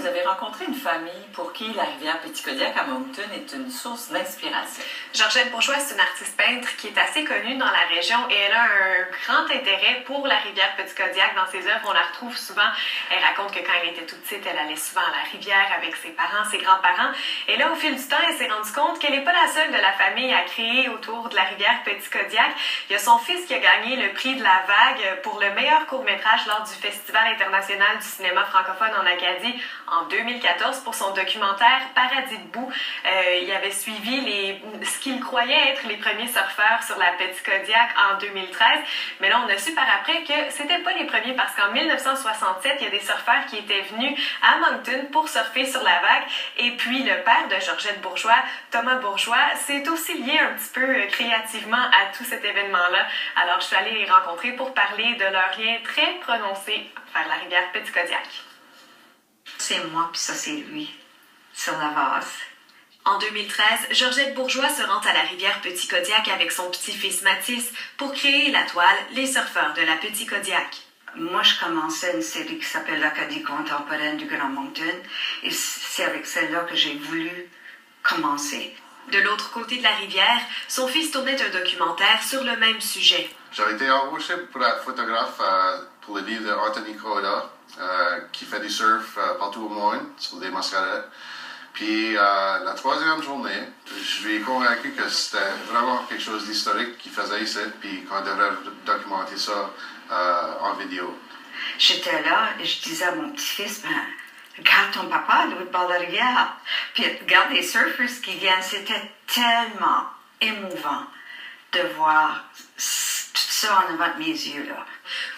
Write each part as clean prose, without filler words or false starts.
vous avez rencontré une famille pour qui la rivière Petit-Kodiak à Moncton est une source d'inspiration. Georgette Bourgeois, c'est une artiste peintre qui est assez connue dans la région et elle a un grand intérêt pour la rivière Petit-Kodiak. Dans ses œuvres, on la retrouve souvent. Elle raconte que quand elle était toute petite, elle allait souvent à la rivière avec ses parents, ses grands-parents. Et là, au fil du temps, elle s'est rendue compte qu'elle n'est pas la seule de la famille à créer autour de la rivière Petit-Kodiak. Il y a son fils qui a gagné le prix de la Vague pour le meilleur court-métrage lors du Festival international du cinéma francophone en Acadie en 2014 pour son documentaire Paradis debout. Il avait suivi ce qu'il croyait être les premiers surfeurs sur la Petit-Kodiak en 2013. Mais là, on a su par après que c'était pas les premiers parce qu'en 1967, il y a des surfeurs qui étaient venus à Moncton pour surfer sur la vague. Et puis, le père de Georgette Bourgeois, Thomas Bourgeois, s'est aussi lié un petit peu créativement à tout cet événement-là. Alors, je suis allée les rencontrer pour parler de leur lien très prononcé vers la rivière Petit-Kodiak. C'est moi, puis ça, c'est lui, sur la vase. En 2013, Georgette Bourgeois se rend à la rivière Petit-Kodiak avec son petit-fils Mathis pour créer la toile Les surfeurs de la Petit-Kodiak. Moi, je commençais une série qui s'appelle l'Acadie contemporaine du Grand Moncton et c'est avec celle-là que j'ai voulu commencer. De l'autre côté de la rivière, son fils tournait un documentaire sur le même sujet. J'avais été embauché pour être photographe pour le livre d'Anthony Coda, qui fait du surf partout au monde, sur des mascarettes. Puis la troisième journée, je lui ai convaincu que c'était vraiment quelque chose d'historique qu'il faisait ici, puis qu'on devrait documenter ça en vidéo. J'étais là et je disais à mon petit-fils, regarde ton papa à l'autre bord de la rivière. Puis regarde les surfers qui viennent. C'était tellement émouvant de voir tout ça en avant de mes yeux, là.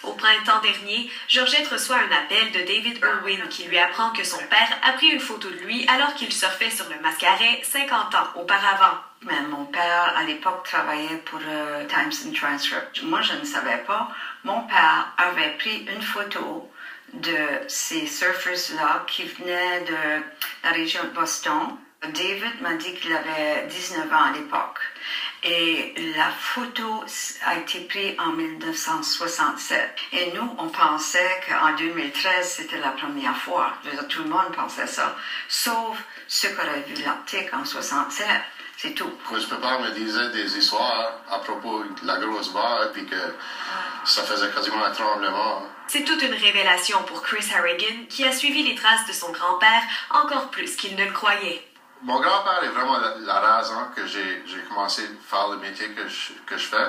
Au printemps dernier, Georgette reçoit un appel de David Irwin qui lui apprend que son père a pris une photo de lui alors qu'il surfait sur le Mascaret 50 ans auparavant. Mais mon père, à l'époque, travaillait pour Times and Transcript. Moi, je ne savais pas. Mon père avait pris une photo de ces surfers-là qui venaient de la région de Boston. David m'a dit qu'il avait 19 ans à l'époque. Et la photo a été prise en 1967. Et nous, on pensait qu'en 2013, c'était la première fois. Tout le monde pensait ça. Sauf ceux qui auraient vu l'article en 67. C'est tout. Mon papa me disait des histoires à propos de la grosse vague, puis que ça faisait quasiment un tremblement. C'est toute une révélation pour Chris Harrigan, qui a suivi les traces de son grand-père encore plus qu'il ne le croyait. Mon grand-père est vraiment la raison que j'ai commencé à faire le métier que je fais.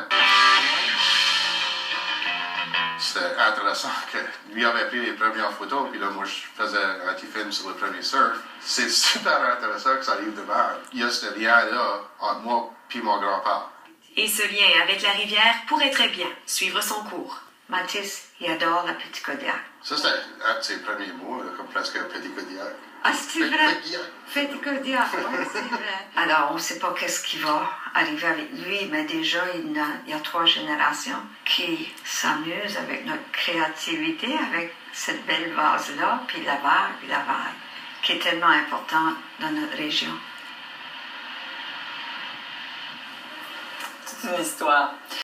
C'était intéressant que lui avait pris les premières photos, puis là, moi, je faisais un petit film sur le premier surf. C'est super intéressant que ça arrive de même. Il y a ce lien-là entre moi et mon grand-père. Et ce lien avec la rivière pourrait très bien suivre son cours. Mathis, il adore la Petit-Kodiak. Ça, c'était un de ses premiers mots, comme presque Petit-Kodiak. Ah, c'est vrai? Petit-Kodiak, oui, c'est vrai. Alors, on ne sait pas qu'est-ce qui va arriver avec lui, mais déjà, il y a 3 générations qui s'amusent avec notre créativité, avec cette belle vase-là, puis la vague, qui est tellement importante dans notre région. C'est une histoire.